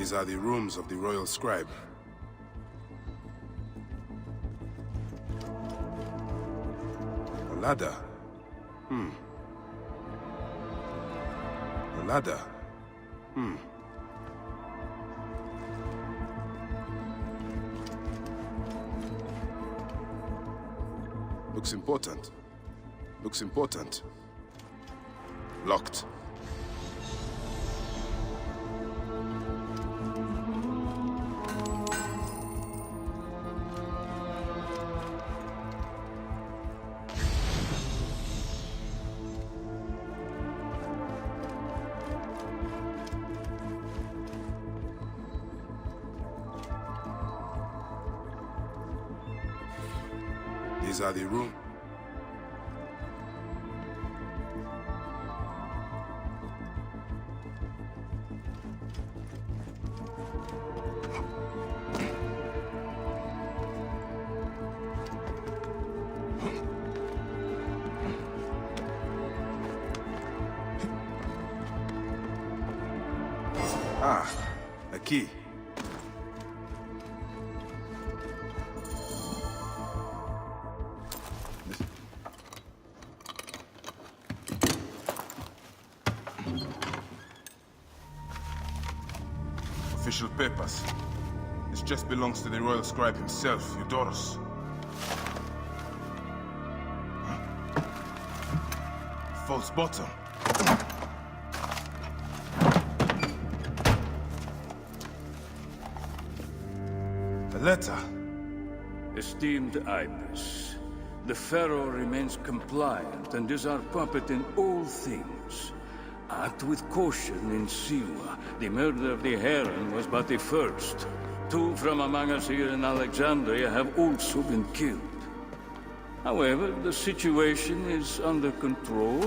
These are the rooms of the royal scribe. A ladder. A ladder. Looks important. Looks important. Locked. These are the rooms. Ah, a key. Official papers. This chest belongs to the royal scribe himself, Eudoros. False bottom. A letter. Esteemed Ibis, the Pharaoh remains compliant and is our puppet in all things. Act with caution in Siwa. The murder of the Heron was but the first. 2 from among us here in Alexandria have also been killed. However, the situation is under control.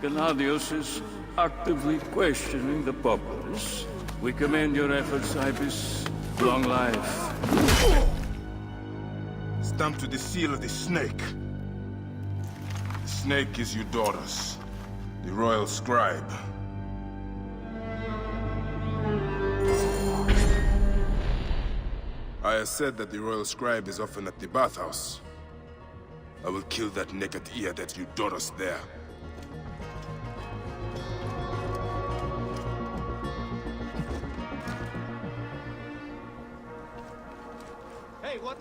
Gennadios is actively questioning the populace. We commend your efforts, Ibis. Long life. Stamped to the seal of the snake. The snake is Eudoros, the royal scribe. I have said that the royal scribe is often at the bathhouse. I will kill that naked ear that Eudoros there. Hey, what?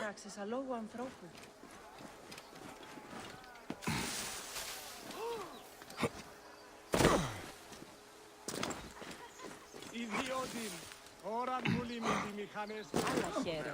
πράξεις αλόγου ανθρώπου. Ιδιότην, ώραν πουλή με τη μηχανές. Άλλα χαίρε.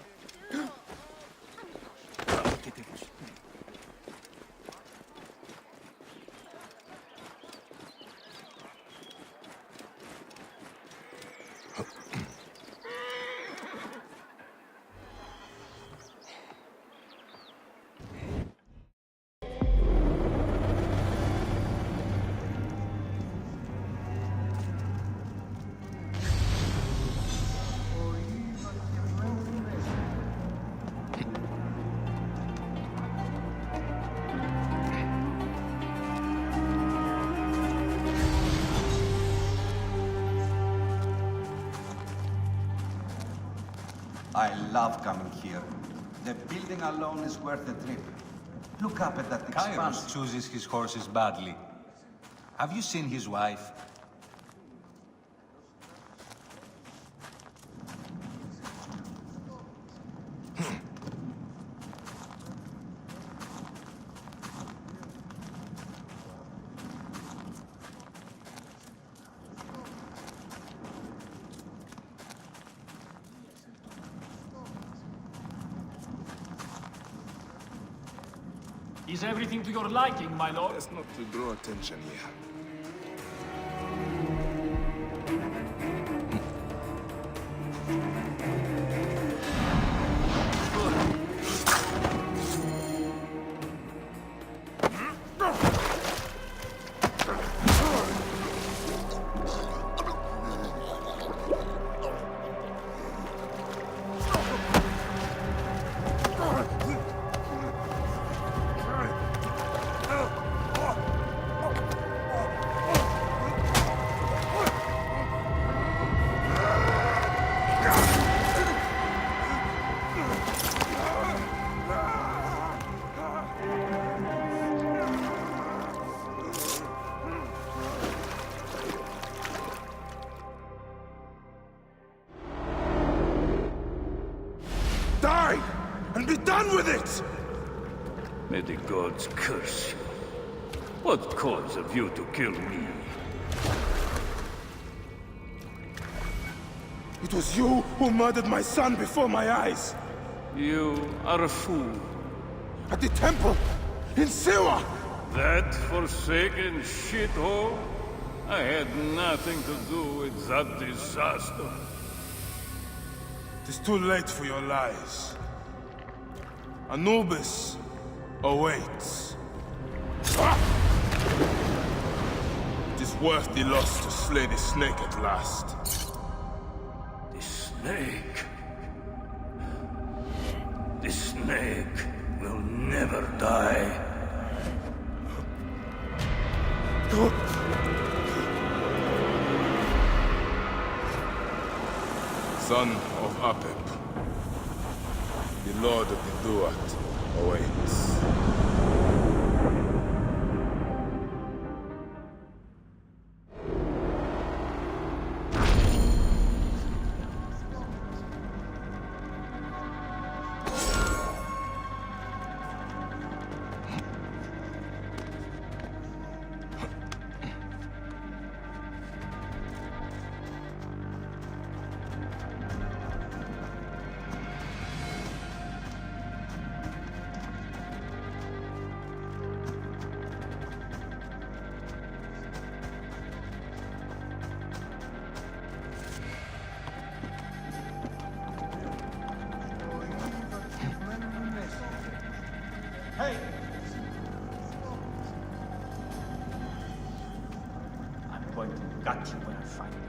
I love coming here. The building alone is worth the trip. Look up at that expanse. Kairos chooses his horses badly. Have you seen his wife? Is everything to your liking, my lord? Best not to draw attention here. Die! And be done with it! May the gods curse you. What cause have you to kill me? It was you who murdered my son before my eyes! You are a fool. At the temple! In Siwa! That forsaken shithole? I had nothing to do with that disaster. It is too late for your lies. Anubis awaits. Ah! It is worth the loss to slay the snake at last. The snake? The snake will never die. Son of Apep, the Lord of the Duat awaits. Hey! I'm going to gut you when I find you.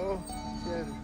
Oh, get it.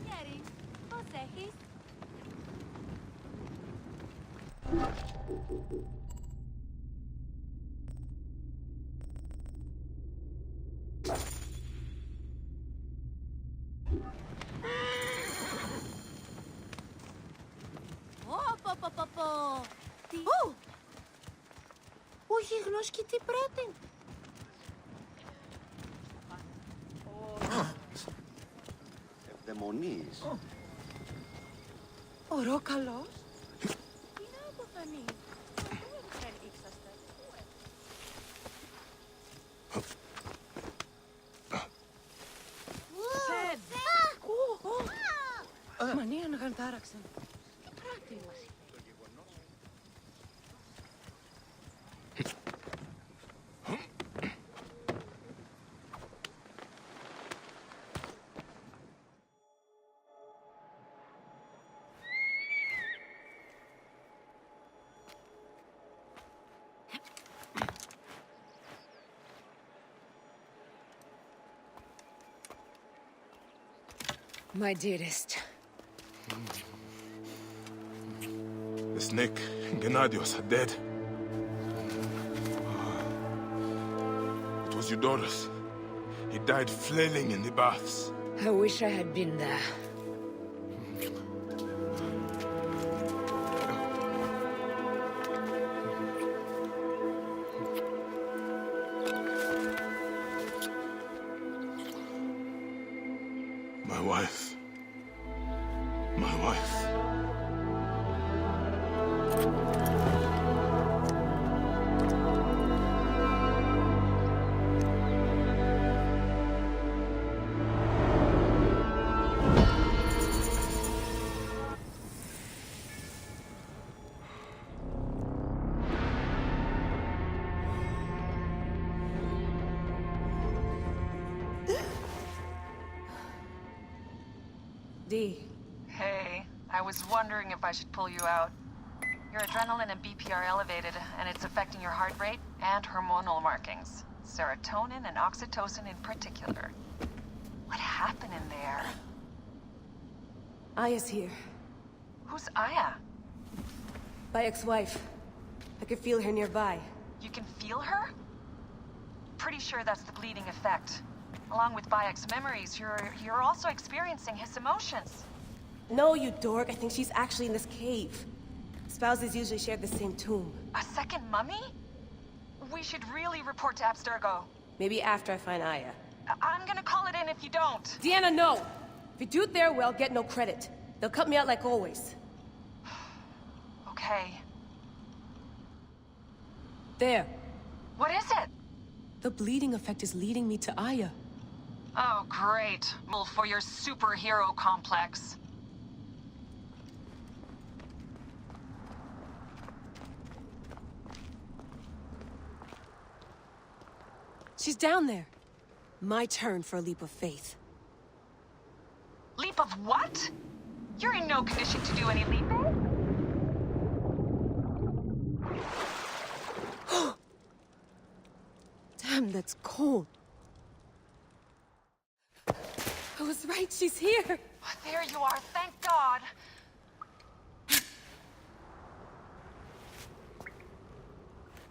Jerry, πώς έχεις? Πω. Τι... Όχι γνώσκει τι πρέπει. Ευδαιμονείς. Ωρό καλός. Τι να αποφανεί. Δεν ήξαστε. Μανία να γαντάραξαν. Τι πράγμα μας. My dearest. The snake and Gennadios are dead. It was Eudoros. He died flailing in the baths. I wish I had been there. My wife. My wife. Dee. Hey, I was wondering if I should pull you out. Your adrenaline and BP are elevated, and it's affecting your heart rate and hormonal markings. Serotonin and oxytocin in particular. What happened in there? Aya's here. Who's Aya? Bayek's wife. I could feel her nearby. You can feel her? Pretty sure that's the bleeding effect. Along with Bayek's memories, you're also experiencing his emotions. No, you dork. I think she's actually in this cave. Spouses usually share the same tomb. A second mummy? We should really report to Abstergo. Maybe after I find Aya. I'm gonna call it in if you don't. Deanna, no! If you do it there, well, get no credit. They'll cut me out like always. Okay. There. What is it? The bleeding effect is leading me to Aya. Oh, great. Well, for your superhero complex. She's down there. My turn for a leap of faith. Leap of what? You're in no condition to do any leaping. Damn, that's cold. I was right, she's here. There you are, thank God.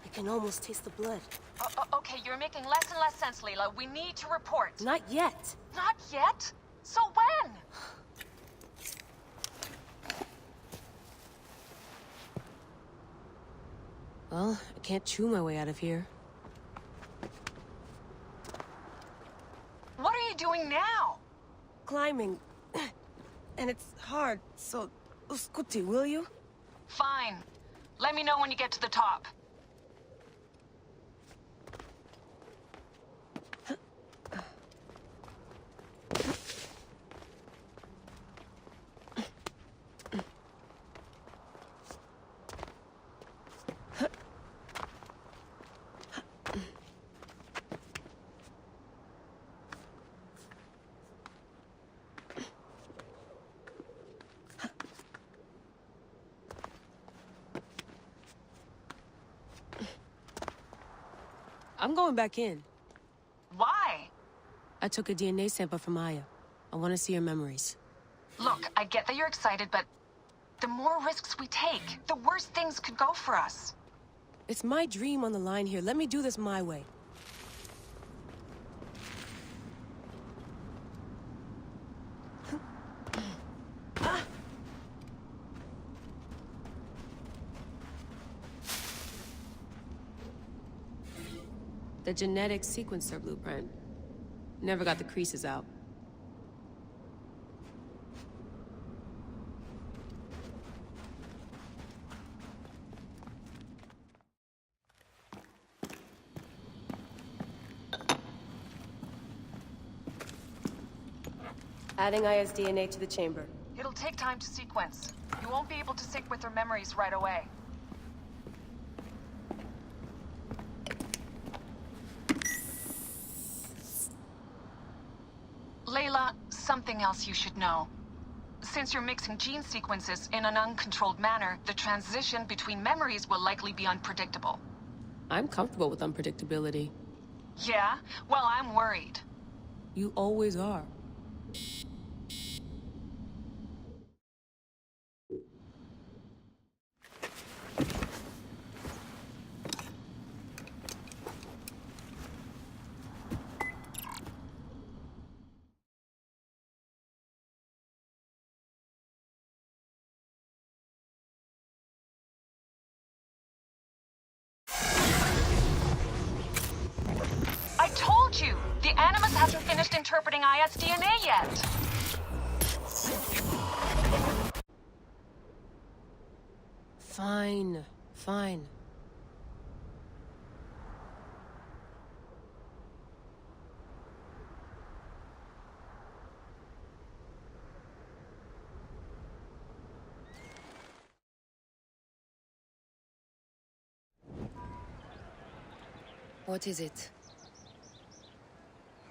I can almost taste the blood. Okay, you're making less and less sense, Layla. We need to report. Not yet. Not yet? So when? Well, I can't chew my way out of here. What are you doing now? Climbing. And it's hard, so... Scuti, will you? Fine. Let me know when you get to the top. I'm going back in. Why? I took a DNA sample from Aya. I want to see her memories. Look, I get that you're excited, but the more risks we take, the worse things could go for us. It's my dream on the line here. Let me do this my way. The genetic sequencer blueprint. Never got the creases out. Adding Aya's DNA to the chamber. It'll take time to sequence. You won't be able to sync with her memories right away. Layla, something else you should know. Since you're mixing gene sequences in an uncontrolled manner, the transition between memories will likely be unpredictable. I'm comfortable with unpredictability. Yeah? Well, I'm worried. You always are. I told you! The Animus hasn't finished interpreting Aya's DNA yet! Fine. Fine. What is it?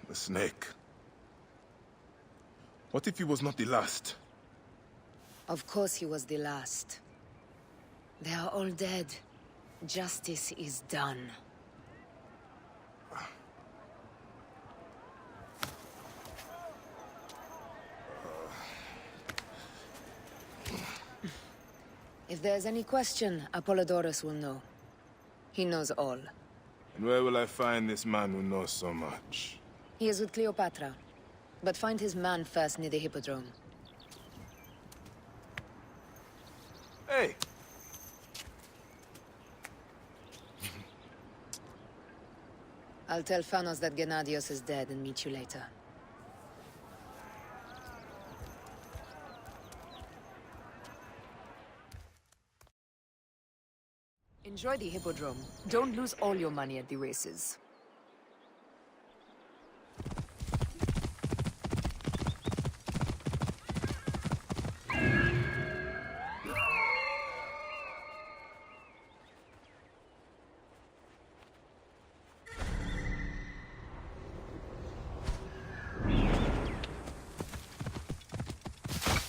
The snake. What if he was not the last? Of course he was the last. They are all dead. Justice is done. If there's any question, Apollodorus will know. He knows all. And where will I find this man who knows so much? He is with Cleopatra. But find his man first near the Hippodrome. Hey! I'll tell Phanos that Gennadios is dead and meet you later. Enjoy the Hippodrome. Don't lose all your money at the races.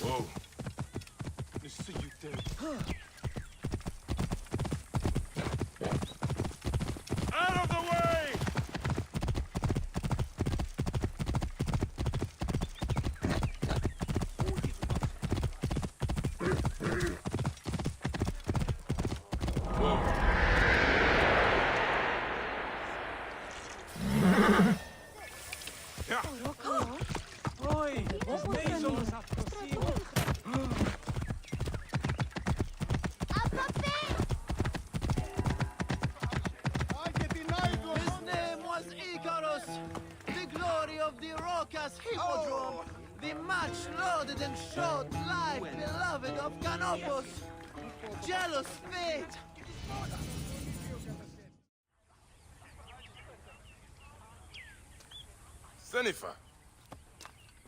Whoa. You see you dead. Out of the way! Whoa. His name was Icarus, the glory of the raucous Hippodrome, the much-lauded and short-lived beloved of Canopus. Jealous fate! Sennifer,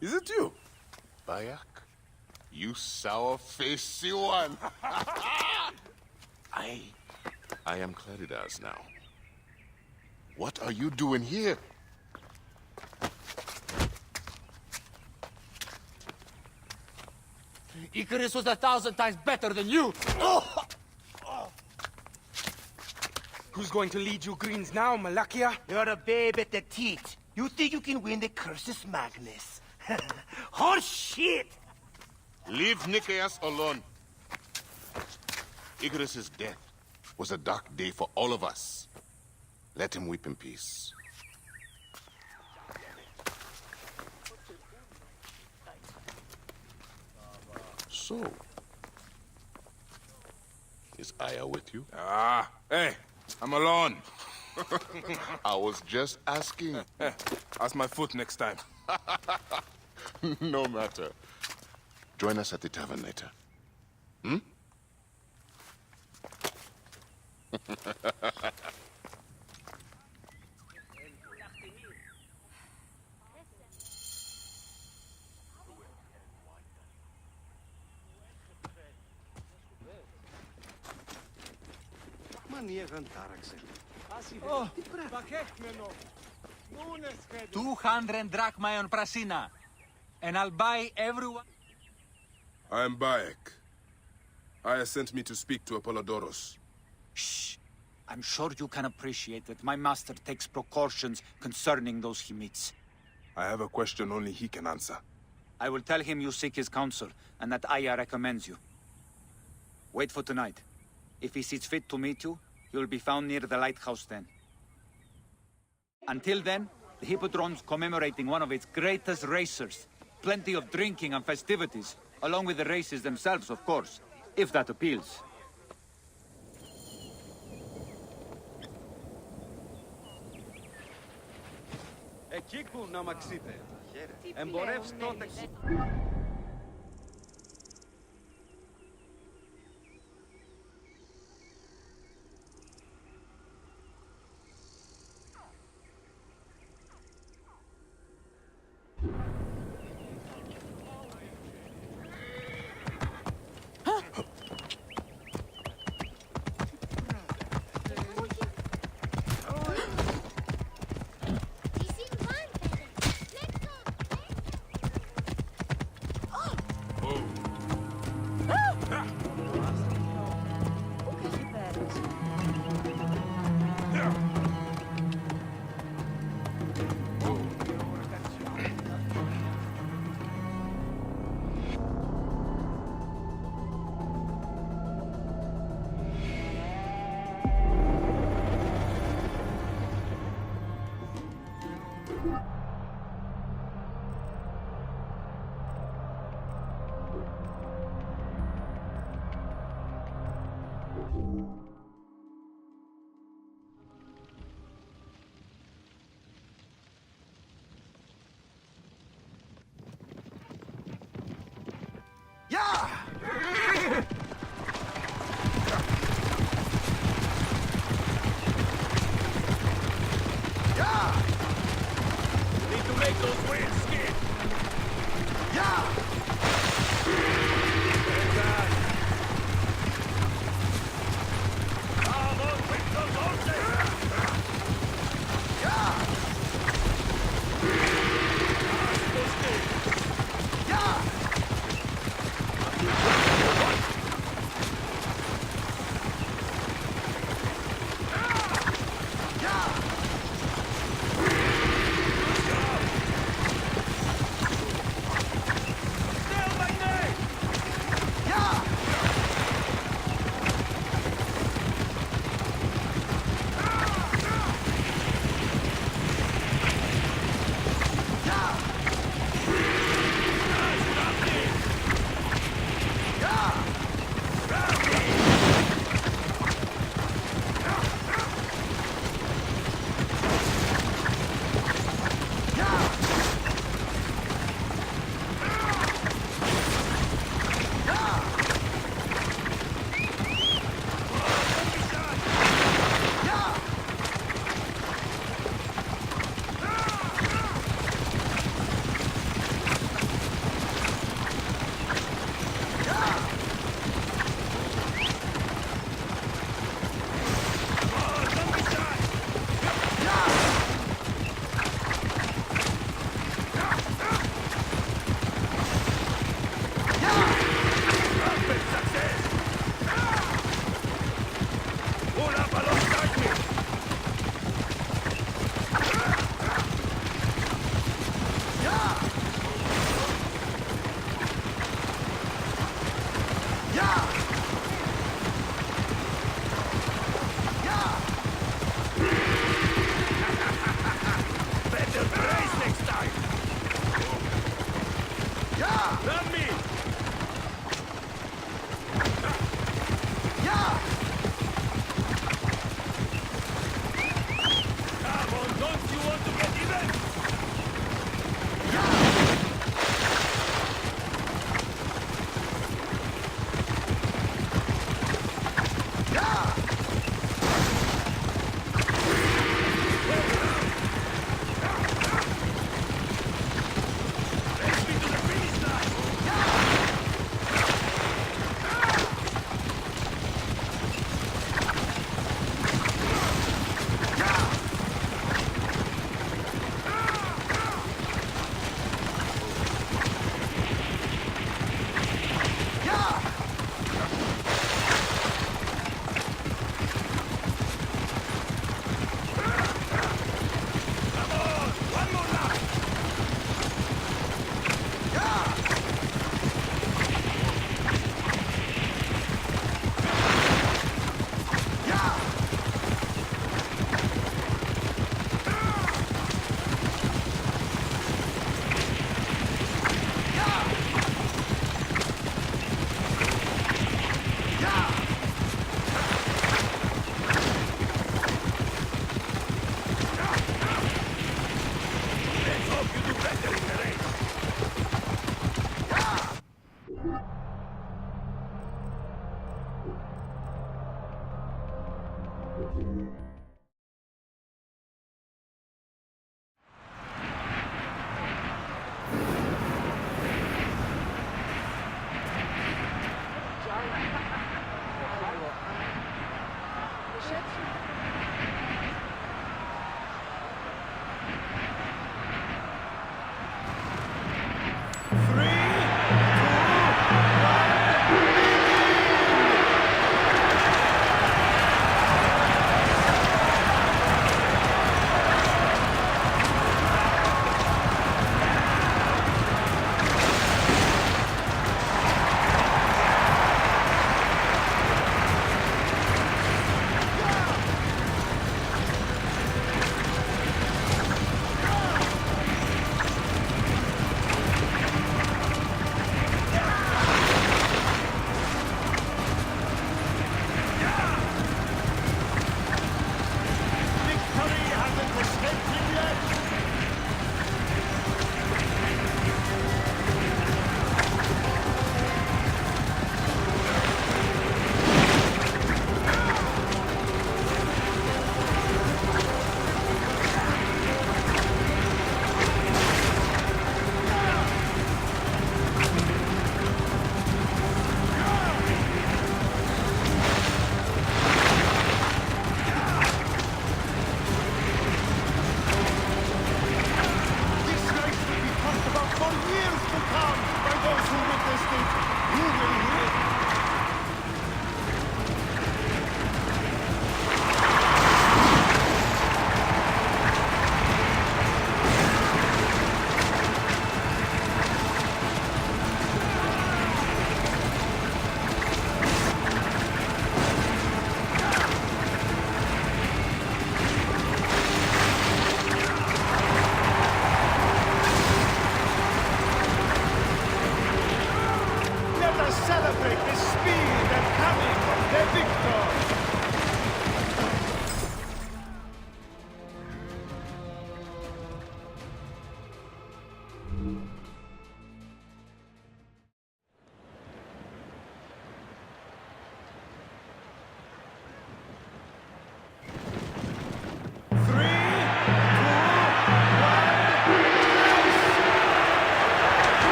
is it you? Bayek, you sour-faced Siwa. I am Claridas now. What are you doing here? Icarus was 1,000 times better than you! Who's going to lead you Greens now, Malakia? You're a babe at the teat. You think you can win the Cursus Magnus? Horse shit! Leave Nicaeus alone. Icarus's death was a dark day for all of us. Let him weep in peace. So, is Aya with you? Hey, I'm alone. I was just asking. Ask my foot next time. No matter. Join us at the tavern later. Hmm? Oh, 200 drachma on Prasina. And I'll buy everyone... I am Bayek. Aya sent me to speak to Apollodoros. Shh. I'm sure you can appreciate that my master takes precautions concerning those he meets. I have a question only he can answer. I will tell him you seek his counsel, and that Aya recommends you. Wait for tonight. If he sees fit to meet you, he will be found near the lighthouse then. Until then, the Hippodrome's commemorating one of its greatest racers. Plenty of drinking and festivities, along with the races themselves, of course, if that appeals. Εκεί που να μαξείτε. Εμπορεύστο τεξί.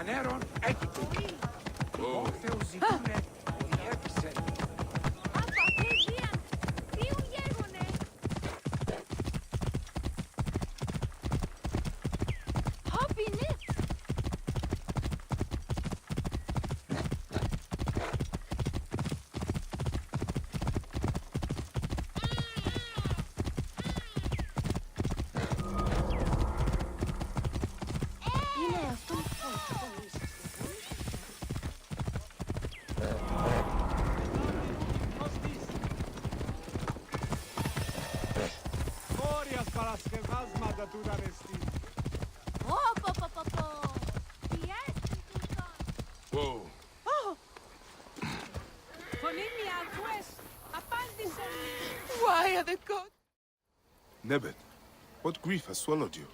Φανέρων έκυπη. Όρθεο ζητούνε διέφυσε. Παρασκευάσματα του δανεστή. Whoa. Why are the gods? Nebet, what grief has swallowed you?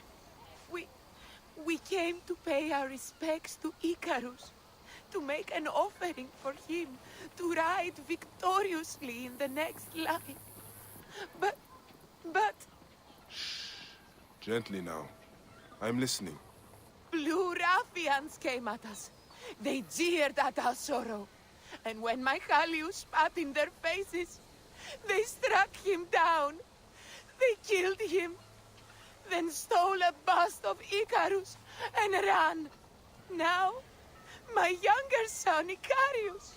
We came to pay our respects to Icarus, to make an offering for him, to ride victoriously in the next line. But... Gently now. I'm listening. Blue ruffians came at us. They jeered at our sorrow. And when my Halius spat in their faces, they struck him down. They killed him. Then stole a bust of Icarus and ran. Now, my younger son, Icarius,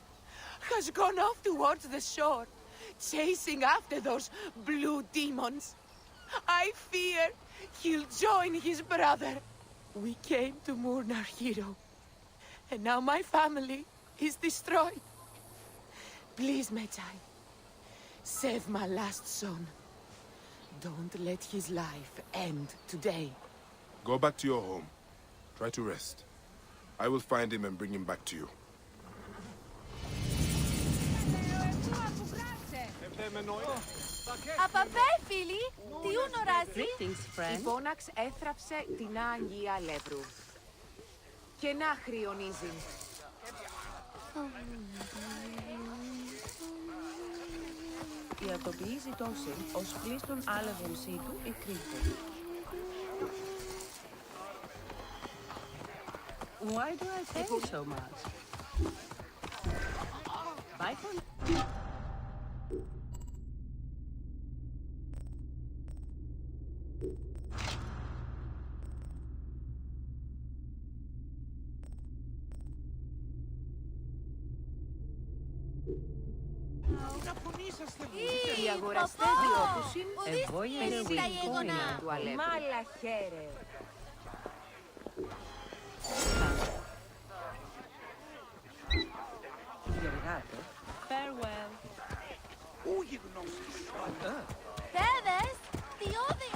has gone off towards the shore, chasing after those blue demons. I fear he'll join his brother. We came to mourn our hero, and now my family is destroyed. Please, Medjay, save my last son. Don't let his life end today. Go back to your home. Try to rest. I will find him and bring him back to you. Απαπέ, φίλοι! Τι ονοράζει? Η Πόναξ έθραψε την Αγία Λεύρου. Και να χριονίζει. Η ατοπιή ζητώσει ως πλήστον άλεγον σύτου η κρύφο. Why do I pay so much? Bye for οι αγοραστές διόκουσιν ευόγιες βιλκόινα του Αλέπου. Μαλαχέρε. Γεργάτε. Farewell. Ούγι γνώστης. Πέδες, διόδι.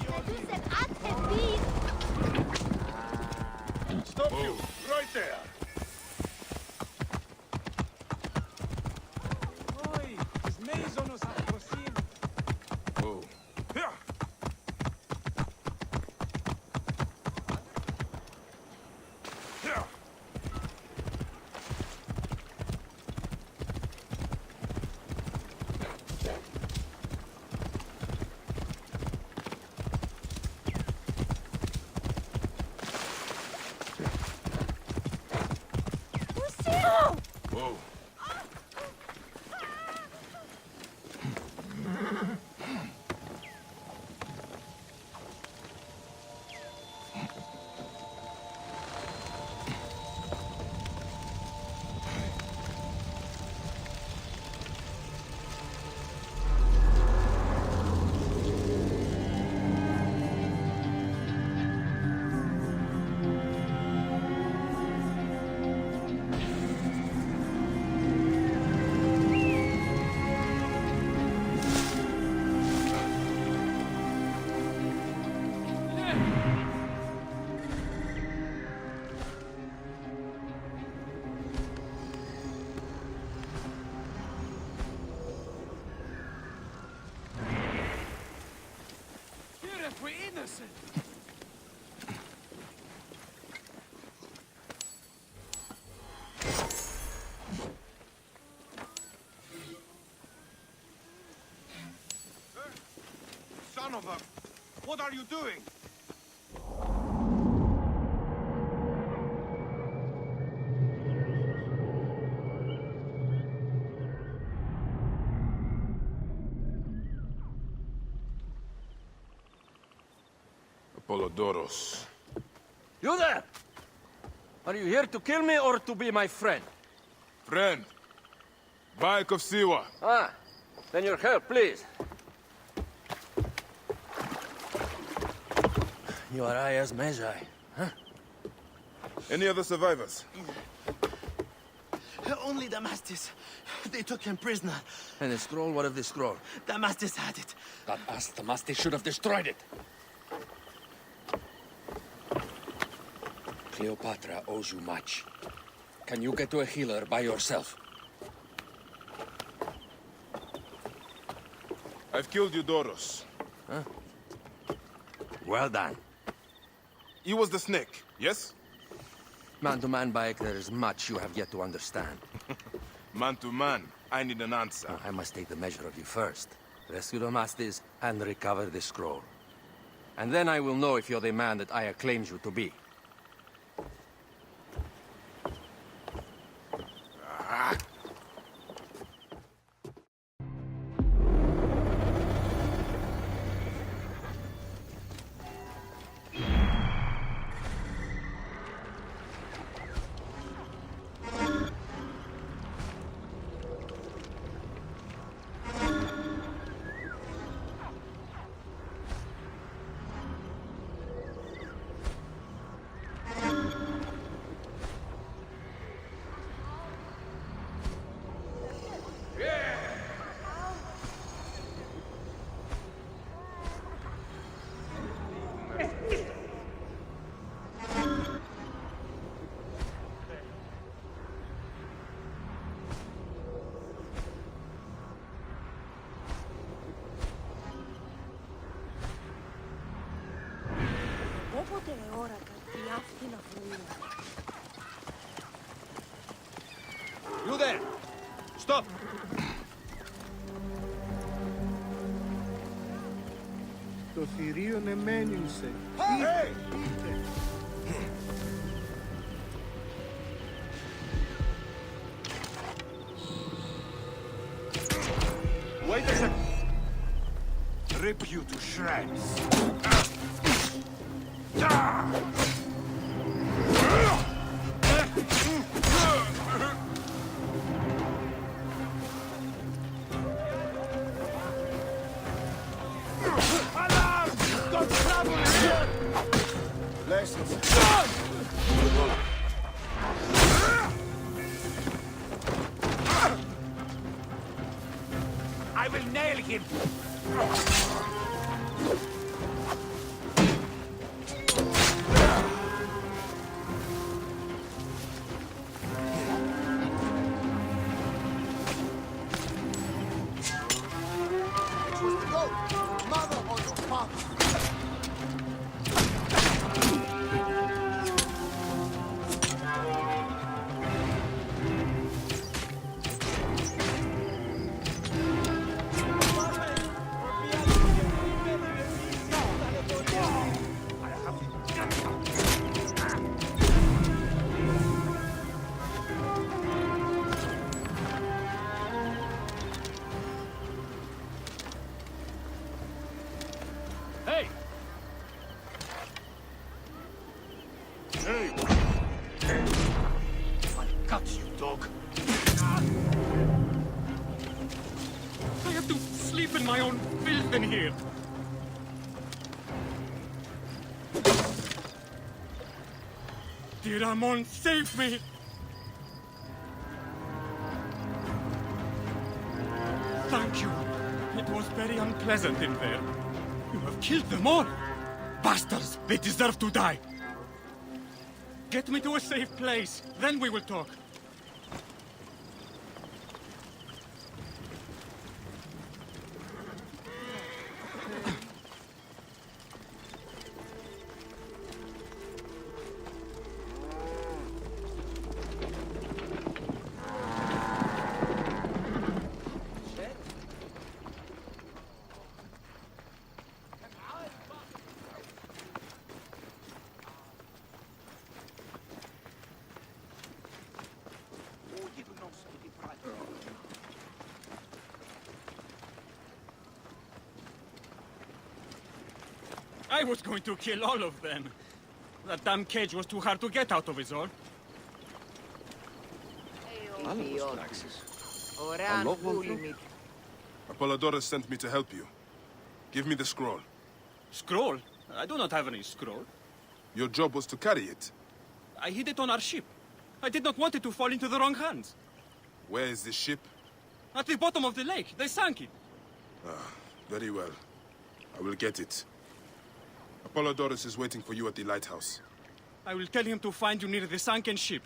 Μετούσεν άτχε Stop you! Right there! Oi, τις μέιζονος αφροσύν. Oh. Here! Here! Whoa. We're innocent. Son of a... What are you doing? Theodoros. You there! Are you here to kill me or to be my friend? Friend. Bayek of Siwa. Ah, then your help, please. You are Aya's Medjay, huh? Any other survivors? Only Damastis. They took him prisoner. And the scroll? What of the scroll? Damastis had it. That Damastis should have destroyed it. Cleopatra owes you much. Can you get to a healer by yourself? I've killed Eudoros. Huh? Well done. He was the snake, yes? Man to man, Bayek, there is much you have yet to understand. Man to man, I need an answer. I must take the measure of you first. Rescue Damastis and recover the scroll. And then I will know if you're the man that Aya claims you to be. You there! Stop! Το θηρίον εμένιουσε. Hey! Wait a second! Rip you to shreds! I will nail him! My own filth in here. Dear Amon, save me! Thank you. It was very unpleasant in there. You have killed them all. Bastards, they deserve to die. Get me to a safe place, then we will talk. I was going to kill all of them. That damn cage was too hard to get out of, is all. Apollodorus sent me to help you. Give me the scroll. Scroll? I do not have any scroll. Your job was to carry it. I hid it on our ship. I did not want it to fall into the wrong hands. Where is the ship? At the bottom of the lake. They sank it. Ah, very well. I will get it. Apollodorus is waiting for you at the lighthouse. I will tell him to find you near the sunken ship.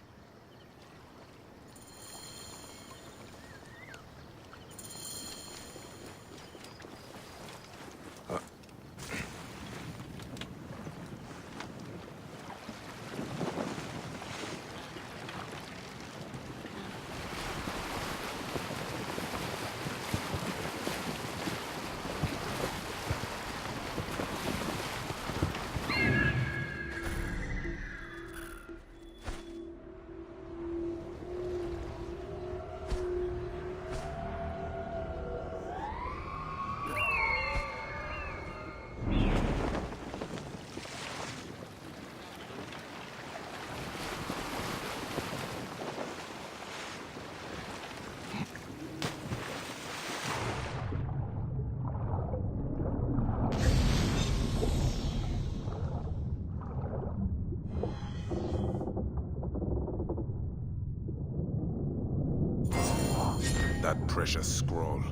That precious scroll.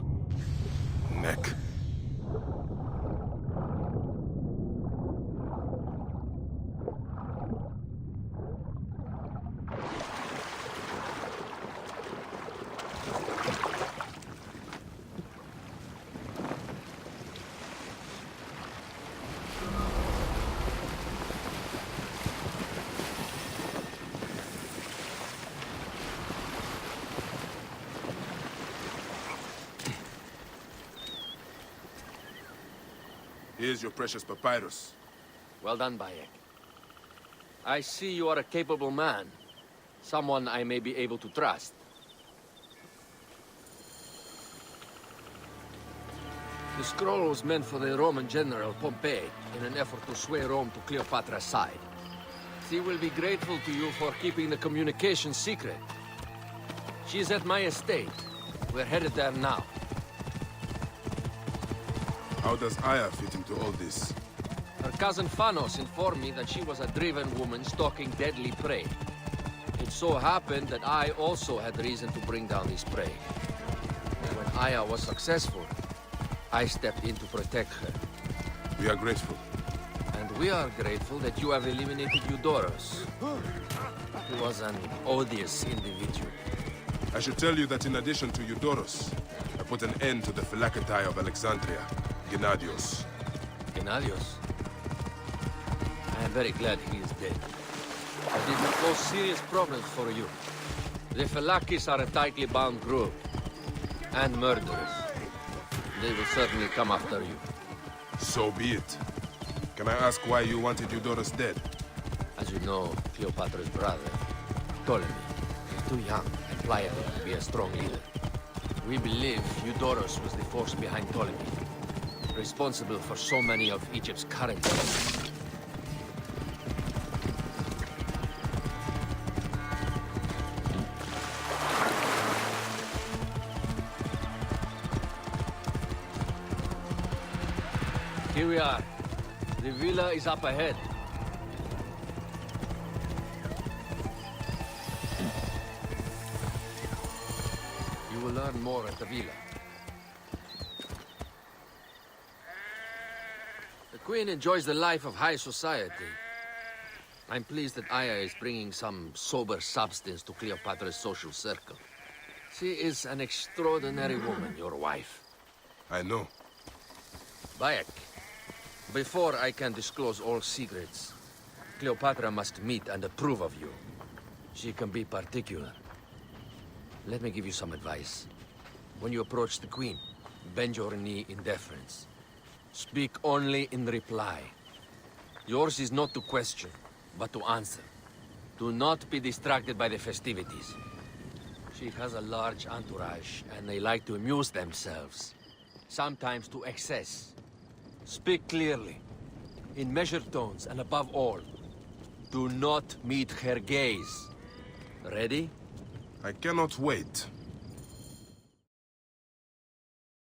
Neck. Here's your precious papyrus. Well done, Bayek. I see you are a capable man. Someone I may be able to trust. The scroll was meant for the Roman general Pompey in an effort to sway Rome to Cleopatra's side. She will be grateful to you for keeping the communication secret. She is at my estate. We're headed there now. How does Aya fit into all this? Her cousin Phanos informed me that she was a driven woman stalking deadly prey. It so happened that I also had reason to bring down this prey. When Aya was successful, I stepped in to protect her. We are grateful. And we are grateful that you have eliminated Eudoros. He was an odious individual. I should tell you that in addition to Eudoros, I put an end to the Phylactery of Alexandria. Gennadios. Gennadios? I am very glad he is dead. But it will cause serious problems for you. The Phylakis are a tightly bound group. And murderers. They will certainly come after you. So be it. Can I ask why you wanted Eudoros dead? As you know, Cleopatra's brother, Ptolemy, is too young and pliable to be a strong leader. We believe Eudoros was the force behind Ptolemy. Responsible for so many of Egypt's current events. Here we are. The villa is up ahead. You will learn more at the villa. The Queen enjoys the life of high society. I'm pleased that Aya is bringing some sober substance to Cleopatra's social circle. She is an extraordinary woman, your wife. I know. Bayek, before I can disclose all secrets, Cleopatra must meet and approve of you. She can be particular. Let me give you some advice. When you approach the Queen, bend your knee in deference. Speak only in reply. Yours is not to question, but to answer. Do not be distracted by the festivities. She has a large entourage, and they like to amuse themselves. Sometimes to excess. Speak clearly. in measured tones, and above all, do not meet her gaze. Ready? I cannot wait.